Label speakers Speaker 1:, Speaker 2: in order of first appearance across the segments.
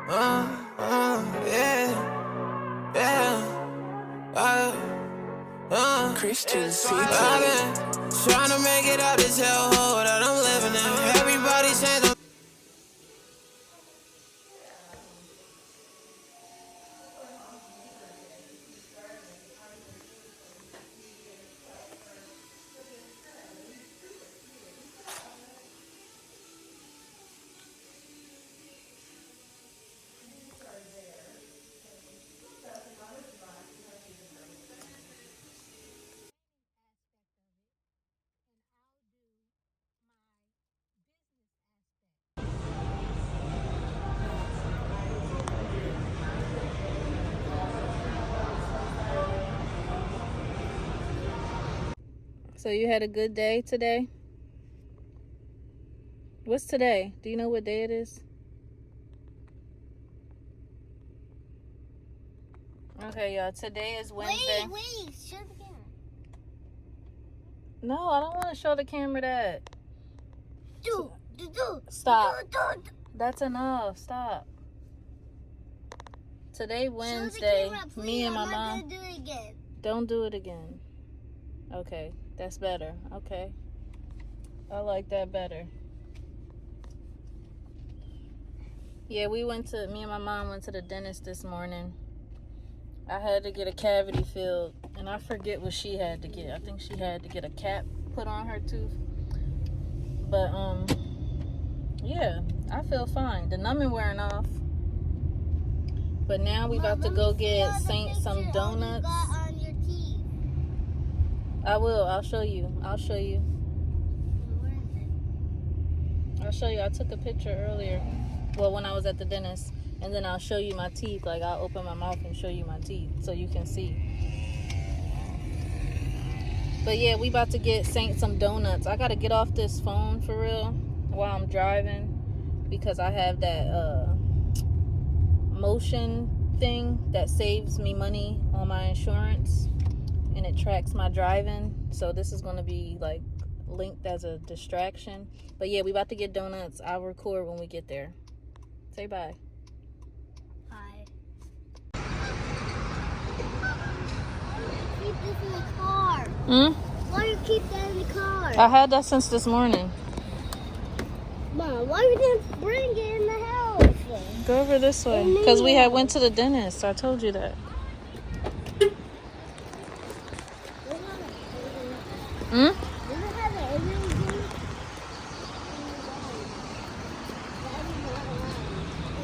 Speaker 1: Yeah, yeah,
Speaker 2: Christian CT.
Speaker 1: I've been trying to make it out this hellhole that I'm living in. Everybody saying I'm
Speaker 3: So you had a good day today? What's today? Do you know what day it is? Okay, y'all. Today is Wednesday.
Speaker 4: Wait. Show the camera.
Speaker 3: No, I don't want to show the camera that.
Speaker 4: Do.
Speaker 3: Stop. That's enough. Stop. Today, Wednesday,
Speaker 4: Camera,
Speaker 3: me and my
Speaker 4: I'm
Speaker 3: mom.
Speaker 4: not gonna do it again.
Speaker 3: Don't do it again. Okay, that's better. Okay. I like that better. Yeah, me and my mom went to the dentist this morning. I had to get a cavity filled, and I forget what she had to get. I think she had to get a cap put on her tooth. But, yeah, I feel fine. The numbing wearing off. But now we about to go get some donuts.
Speaker 4: On your teeth.
Speaker 3: I will. I'll show you.
Speaker 4: Where is it?
Speaker 3: I'll show you. I took a picture earlier. Well, when I was at the dentist. And then I'll show you my teeth. Like, I'll open my mouth and show you my teeth so you can see. But, yeah, we about to get Saint some donuts. I got to get off this phone for real while I'm driving. Because I have that motion thing that saves me money on my insurance. And it tracks my driving. So this is going to be, like, linked as a distraction. But, yeah, we about to get donuts. I'll record when we get there. Say bye.
Speaker 4: Hi. Keep this in the car. Why do you keep that in the car?
Speaker 3: I had that since this morning.
Speaker 4: Mom, why you didn't bring it in the house?
Speaker 3: Go over this way. Because we had went to the dentist. I told you that.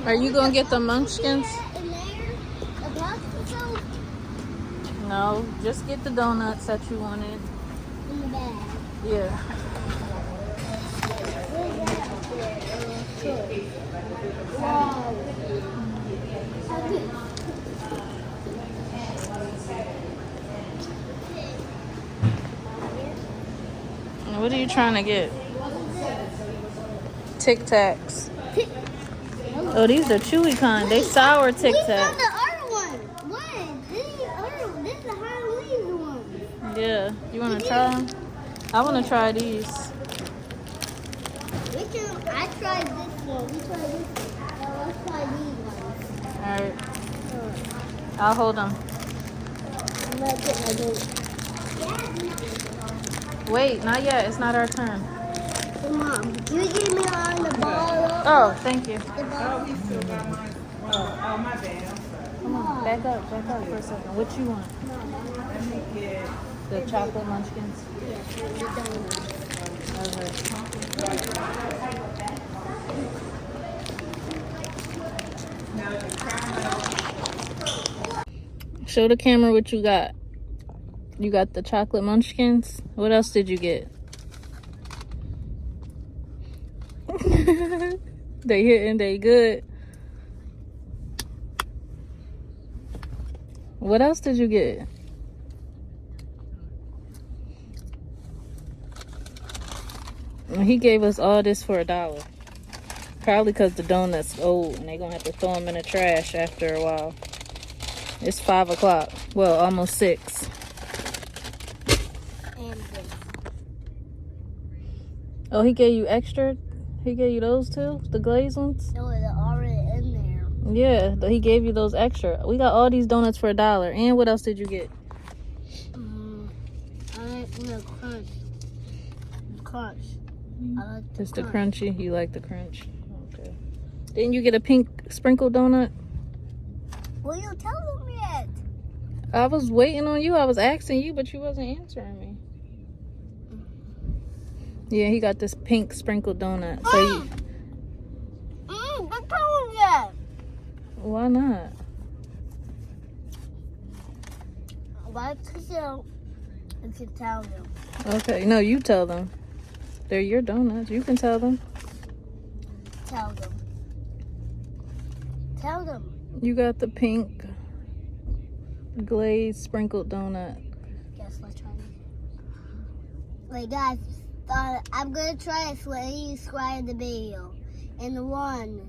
Speaker 3: Are you going to get the munchkins? No, just get the donuts that you wanted.
Speaker 4: In the bag.
Speaker 3: Yeah.
Speaker 4: Wow.
Speaker 3: What are you trying to get? Tic Tacs. Oh, these are chewy kind. They sour Tic
Speaker 4: We found
Speaker 3: Tacs.
Speaker 4: the other one. This is the Halloween one.
Speaker 3: Yeah. You want to try them? I want to try these.
Speaker 4: I tried this one. We tried this one. Now let's try these ones.
Speaker 3: Alright. I'll hold them.
Speaker 4: I'm gonna get my donut.
Speaker 3: Wait, not yet. It's not our turn.
Speaker 4: Mom, can you give me on the ball?
Speaker 3: Oh, thank you.
Speaker 4: The ball?
Speaker 2: We still got mine. Oh, my bad. I'm sorry.
Speaker 3: Come on, back up for a second. What you want?
Speaker 2: Let me get
Speaker 3: The chocolate munchkins?
Speaker 4: Yeah, the donut.
Speaker 3: Show the camera what you got. You got the chocolate munchkins. What else did you get? They hitting, they good. What else did you get? He gave us all this for $1. Probably because the donut's old and they're going to have to throw them in the trash after a while. It's 5 o'clock. Well, almost 6.
Speaker 4: And this.
Speaker 3: Oh, he gave you extra? He gave you those too? The glazed ones?
Speaker 4: No, they're already in there.
Speaker 3: Yeah, he gave you those extra. We got all these donuts for $1. And what else did you get?
Speaker 4: I like the crunch. Crunch. I like the
Speaker 3: Just the
Speaker 4: crunch.
Speaker 3: crunchy. You like the crunch. Okay. Didn't you get a pink sprinkle donut?
Speaker 4: Well, you tell them yet.
Speaker 3: I was waiting on you. I was asking you, but you wasn't answering me. Yeah, he got this pink sprinkled donut. So you,
Speaker 4: Don't tell them yet.
Speaker 3: why not?
Speaker 4: Why? Because you can tell them.
Speaker 3: Okay, no, you tell them. They're your donuts. You can tell them.
Speaker 4: Tell them. Tell them.
Speaker 3: You got the pink glazed sprinkled donut.
Speaker 4: Guess let's try it. Wait, guys, I'm gonna try it when you subscribe the video. In 1,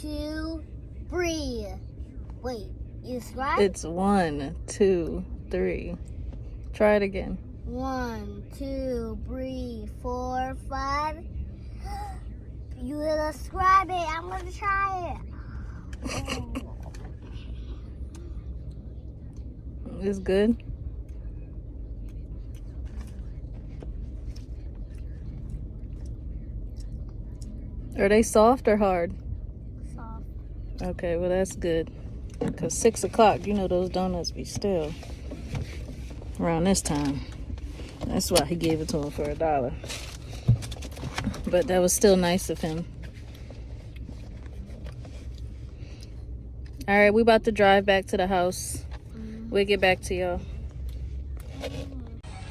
Speaker 4: 2, 3. Wait, you subscribe?
Speaker 3: It's 1, 2, 3. Try it again.
Speaker 4: 1, 2, 3, 4, 5. You gonna subscribe it? I'm gonna try it. Oh.
Speaker 3: It's good. Are they soft or hard?
Speaker 4: Soft.
Speaker 3: Okay, well that's good. Cause 6 o'clock, you know those donuts be still around this time. That's why he gave it to him for $1. But that was still nice of him. All right, we about to drive back to the house. We'll get back to y'all.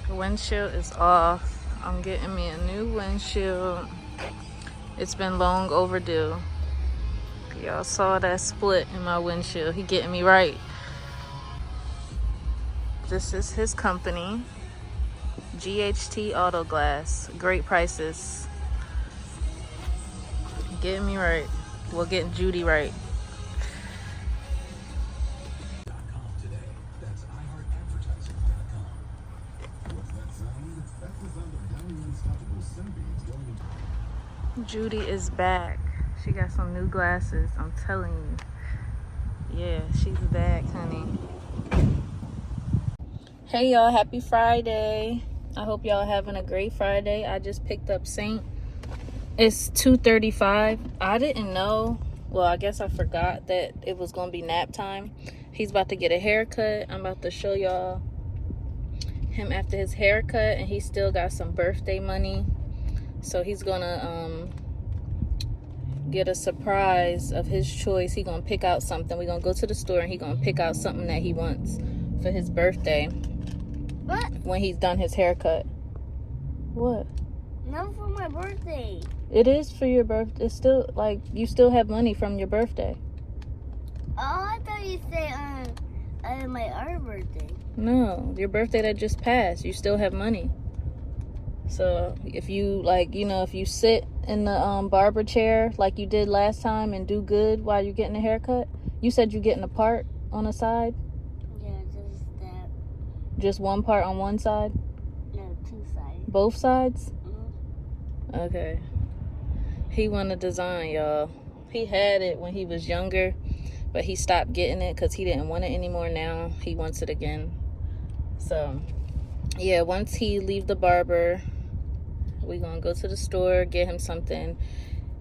Speaker 3: The windshield is off. I'm getting me a new windshield. It's been long overdue. Y'all saw that split in my windshield. He getting me right. This is his company. GHT Auto Glass. Great prices. Getting me right. Well, getting Judy right. Judy is back. She got some new glasses. I'm telling you. Yeah, she's back, honey. Hey y'all, happy Friday. I hope y'all having a great Friday. I just picked up Saint. It's 2:35. I didn't know. Well, I guess I forgot that it was gonna be nap time. He's about to get a haircut. I'm about to show y'all him after his haircut, and he still got some birthday money. So he's gonna get a surprise of his choice. He gonna pick out something. We're gonna go to the store and he gonna pick out something that he wants for his birthday.
Speaker 4: What?
Speaker 3: When he's done his haircut. What?
Speaker 4: Not for my birthday.
Speaker 3: It is for your birthday. It's still like you still have money from your birthday.
Speaker 4: Oh, I thought you said my other birthday.
Speaker 3: No, your birthday that just passed. You still have money. So if you if you sit in the barber chair like you did last time and do good while you're getting a haircut, you said you're getting a part on the side?
Speaker 4: Yeah, just that.
Speaker 3: Just one part on one side?
Speaker 4: No, 2 sides.
Speaker 3: Both sides?
Speaker 4: Mm-hmm.
Speaker 3: Okay. He won a design, y'all. He had it when he was younger, but he stopped getting it because he didn't want it anymore. Now he wants it again. So, yeah, once he leave the barber, we're going to go to the store, get him something.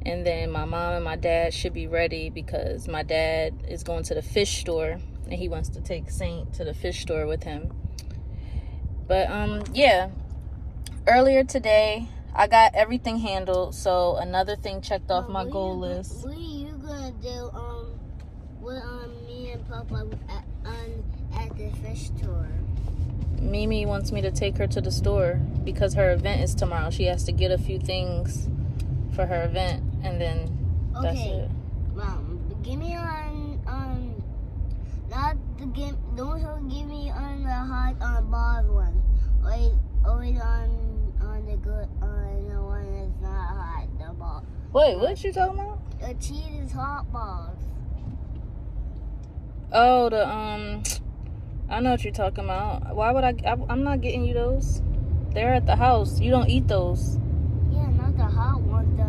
Speaker 3: And then my mom and my dad should be ready because my dad is going to the fish store and he wants to take Saint to the fish store with him. But, yeah, earlier today, I got everything handled. So another thing checked off my goal list.
Speaker 4: What are you going to do with me and Papa at the fish store?
Speaker 3: Mimi wants me to take her to the store because her event is tomorrow. She has to get a few things for her event, and then that's it.
Speaker 4: Mom, give me don't give me on the hot balls one. Always on the good the one that's not hot. The ball.
Speaker 3: Wait, what you talking about?
Speaker 4: The cheese is hot balls.
Speaker 3: Oh, I know what you're talking about. Why would I'm not getting you those. They're at the house. You don't eat those.
Speaker 4: Yeah, not the hot one, the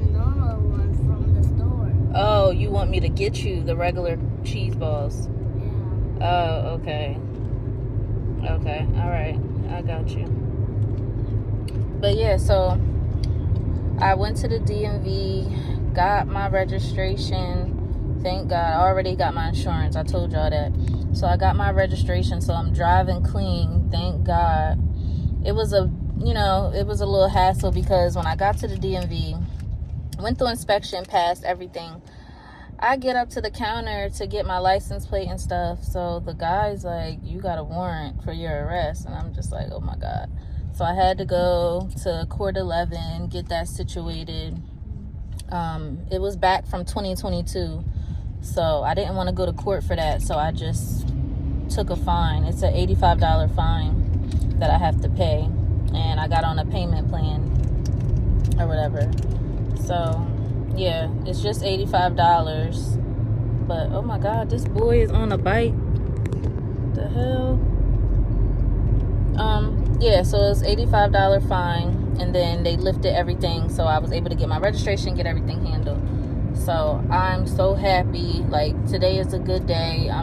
Speaker 4: normal one from the store.
Speaker 3: Oh, you want me to get you the regular cheese balls? Oh, okay. Okay, all right. I got you. But yeah, so I went to the DMV, got my registration. Thank God. I already got my insurance. I told y'all that. So I got my registration, so I'm driving clean. Thank God. It was a little hassle because when I got to the DMV, went through inspection, passed everything. I get up to the counter to get my license plate and stuff. So the guy's like, you got a warrant for your arrest. And I'm just like, oh my God. So I had to go to Court 11, get that situated. It was back from 2022. So I didn't want to go to court for that. So I just took a fine. It's an $85 fine that I have to pay. And I got on a payment plan or whatever. So yeah, it's just $85. But oh my God, this boy is on a bike. The hell? Yeah, so it's $85 fine, and then they lifted everything, so I was able to get my registration, get everything handled. So I'm so happy. Like, today is a good day. I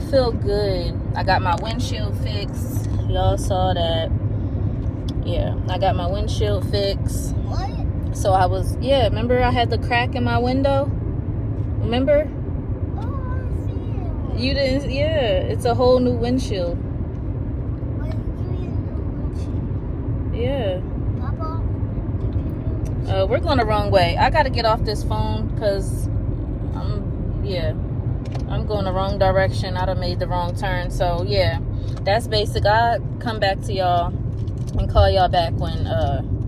Speaker 3: feel good. I got my windshield fixed. Y'all saw that. Yeah, I got my windshield fixed.
Speaker 4: What?
Speaker 3: So remember I had the crack in my window? Remember?
Speaker 4: Oh, I see it.
Speaker 3: You didn't? Yeah, it's a whole new windshield.
Speaker 4: What do you do?
Speaker 3: Yeah.
Speaker 4: Papa?
Speaker 3: We're going the wrong way. I got to get off this phone because I'm going the wrong direction. I done made the wrong turn. So yeah, that's basic. I'll come back to y'all and call y'all back when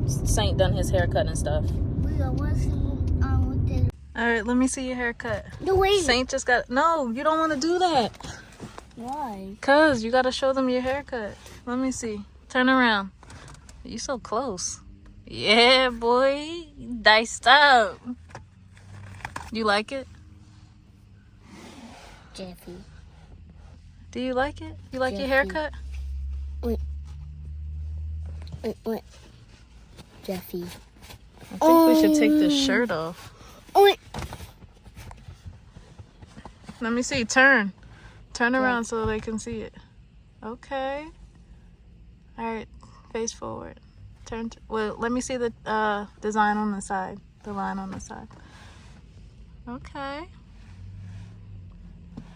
Speaker 3: Saint done his haircut and stuff.
Speaker 4: Wait, I want to see what the...
Speaker 3: All right, let me see your haircut.
Speaker 4: No, wait.
Speaker 3: Saint just got... No, you don't want to do that.
Speaker 4: Why?
Speaker 3: Because you got to show them your haircut. Let me see. Turn around. You so close. Yeah, boy. Diced up. You like it?
Speaker 4: Jeffy.
Speaker 3: Do you like it? You like your
Speaker 4: Jeffy.
Speaker 3: haircut?
Speaker 4: Wait. Jeffy.
Speaker 3: I think we should take this shirt off.
Speaker 4: Wait.
Speaker 3: Let me see. Turn around so they can see it. Okay. All right. Face forward. Well, let me see the design on the side. The line on the side. Okay.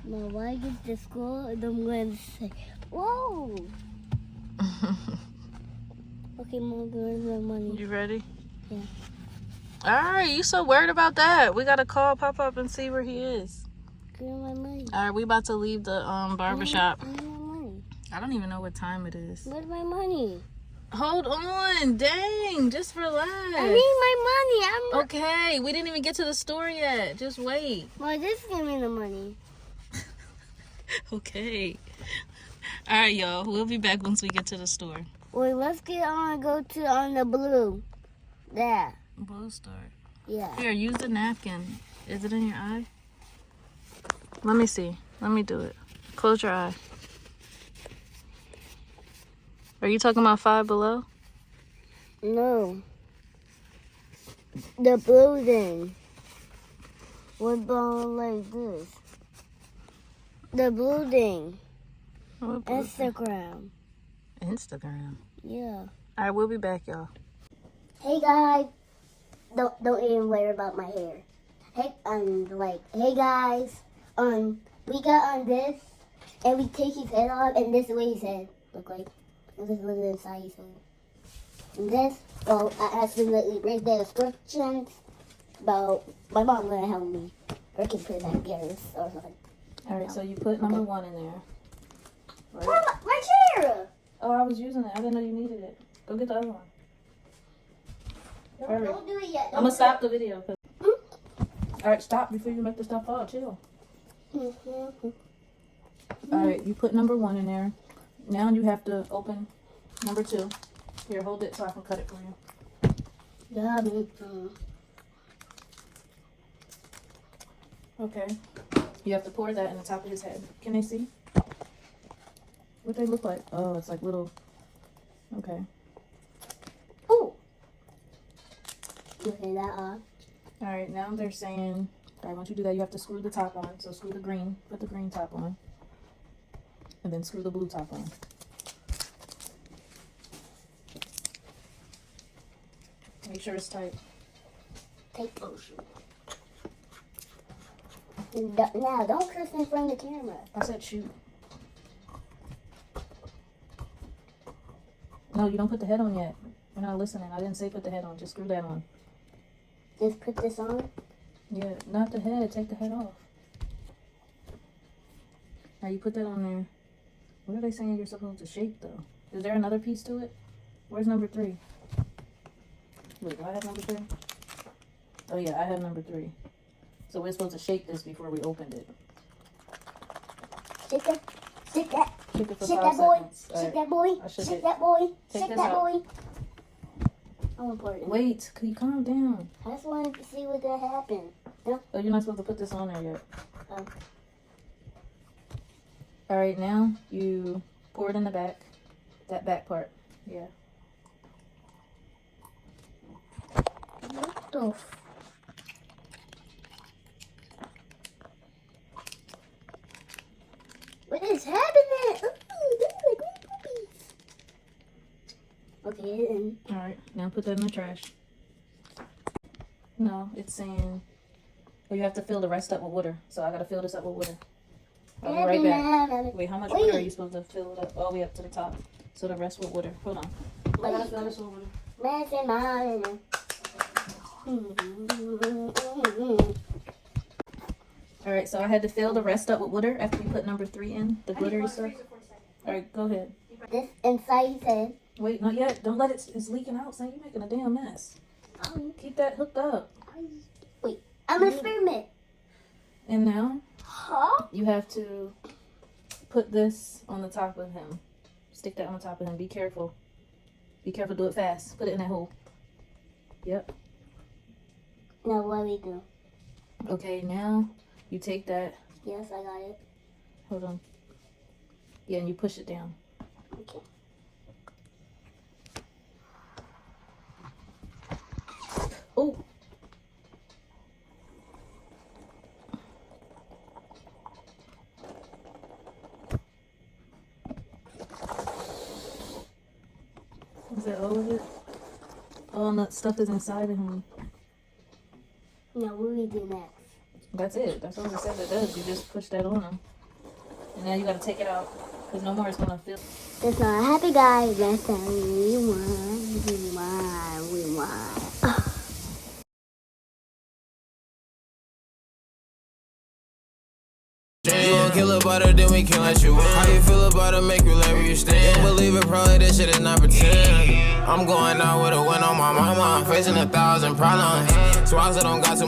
Speaker 4: Now, when I get to school, I'm going to say, whoa. Okay, Mom, where's my money?
Speaker 3: You ready?
Speaker 4: Yeah.
Speaker 3: All right. You so worried about that? We gotta call Pop Up and see where he is.
Speaker 4: Give me my money.
Speaker 3: All right. We about to leave the barbershop.
Speaker 4: I need my money.
Speaker 3: I don't even know what time it is.
Speaker 4: Where's my money?
Speaker 3: Hold on. Dang. Just relax.
Speaker 4: I need my money.
Speaker 3: Okay. We didn't even get to the store yet. Just wait.
Speaker 4: Well, just give me the money.
Speaker 3: Okay. All right, y'all. We'll be back once we get to the store.
Speaker 4: Wait, let's go to on the blue. There.
Speaker 3: Blue store.
Speaker 4: Yeah.
Speaker 3: Here, use the napkin. Is it in your eye? Let me see. Let me do it. Close your eye. Are you talking about Five Below?
Speaker 4: No. The blue thing. What about like this? The blue thing.
Speaker 3: What blue
Speaker 4: Instagram.
Speaker 3: thing? Instagram.
Speaker 4: Yeah.
Speaker 3: All right, we'll be back, y'all.
Speaker 4: Hey guys. Don't even worry about my hair. Hey guys. We got on this and we take his head off and this is what his head look like. And this is what inside his head. And this, well, I accidentally read the instructions about my mom gonna help me. Or can put that Diaries or something.
Speaker 3: All right, so you put number 1 in there. Right?
Speaker 4: Mama, my chair!
Speaker 3: Oh, I was using it. I didn't know you needed it. Go get the other one.
Speaker 4: Don't do it yet.
Speaker 3: I'm going to stop the video. All right, stop before you make the stuff fall. Chill. All right, you put number 1 in there. Now you have to open number 2. Here, hold it so I can cut it for you.
Speaker 4: Yeah,
Speaker 3: Okay. You have to pour that in the top of his head. Can they see? What they look like? Oh, it's like little... Okay.
Speaker 4: Oh! Okay, that off.
Speaker 3: All right, now they're saying, all right, once you do that, you have to screw the top on. So screw the green, put the green top on, and then screw the blue top on. Make sure it's tight.
Speaker 4: Take motion. Now, don't curse in front of the camera.
Speaker 3: I said shoot. No, you don't put the head on yet. You're not listening. I didn't say put the head on. Just screw that on.
Speaker 4: Just put this on?
Speaker 3: Yeah, not the head. Take the head off. Now you put that on there. What are they saying you're supposed to shake though? Is there another piece to it? Where's number 3? Wait, do I have number 3? Oh yeah, I have number 3. So we're supposed to shake this before we opened it.
Speaker 4: Shake that. Shake that.
Speaker 3: Shake it for
Speaker 4: Shake
Speaker 3: 5
Speaker 4: that boy.
Speaker 3: seconds.
Speaker 4: Shake
Speaker 3: Alright.
Speaker 4: that boy.
Speaker 3: I shook
Speaker 4: Shake
Speaker 3: it.
Speaker 4: that boy.
Speaker 3: Take
Speaker 4: Shake
Speaker 3: this
Speaker 4: that
Speaker 3: out.
Speaker 4: boy. I'm important.
Speaker 3: Wait, can you calm down?
Speaker 4: I just wanted to see what that happened. No?
Speaker 3: Oh, you're not supposed to put this on there yet.
Speaker 4: Oh.
Speaker 3: Alright, now you pour it in the back. That back part. Yeah.
Speaker 4: What the f- What is happening? Ooh, they're like little puppies. Okay, and
Speaker 3: Alright, now put that in the trash. No, it's saying, well, you have to fill the rest up with water. So I gotta fill this up with water. I'll be right back. Wait, how much water are you supposed to fill it up? All the way up to the top. So the rest with water. Hold on. I gotta fill this with water.
Speaker 4: Man's in my
Speaker 3: Alright, so I had to fill the rest up with water after we put number 3 in, the glittery stuff. Alright, go ahead.
Speaker 4: This inside he said.
Speaker 3: Wait, not yet. Don't let it, it's leaking out, son. You're making a damn mess. Keep that hooked up.
Speaker 4: Wait, I'm an experiment.
Speaker 3: And now,
Speaker 4: Huh?
Speaker 3: you have to put this on the top of him. Stick that on the top of him. Be careful. Be careful. Do it fast. Put it in that hole. Yep.
Speaker 4: Now what do we do?
Speaker 3: Okay, now you take that.
Speaker 4: Yes, I got it.
Speaker 3: Hold on. Yeah, and you push it down.
Speaker 4: Okay.
Speaker 3: Oh! Is that all of it? All that stuff is inside of him.
Speaker 4: Now what do we do next?
Speaker 3: That's it. That's all it says it does. You just push that on him. And now you gotta take it out. Because no more is gonna feel.
Speaker 4: That's not a happy guy. That's how we want. We want.
Speaker 1: You gon' kill a butter, then we can't let you in. How you feel about it, make you let you stand. Believe it, probably this shit is not pretend. I'm going out with a win on my mama. I'm facing 1,000 problems. So I still don't got too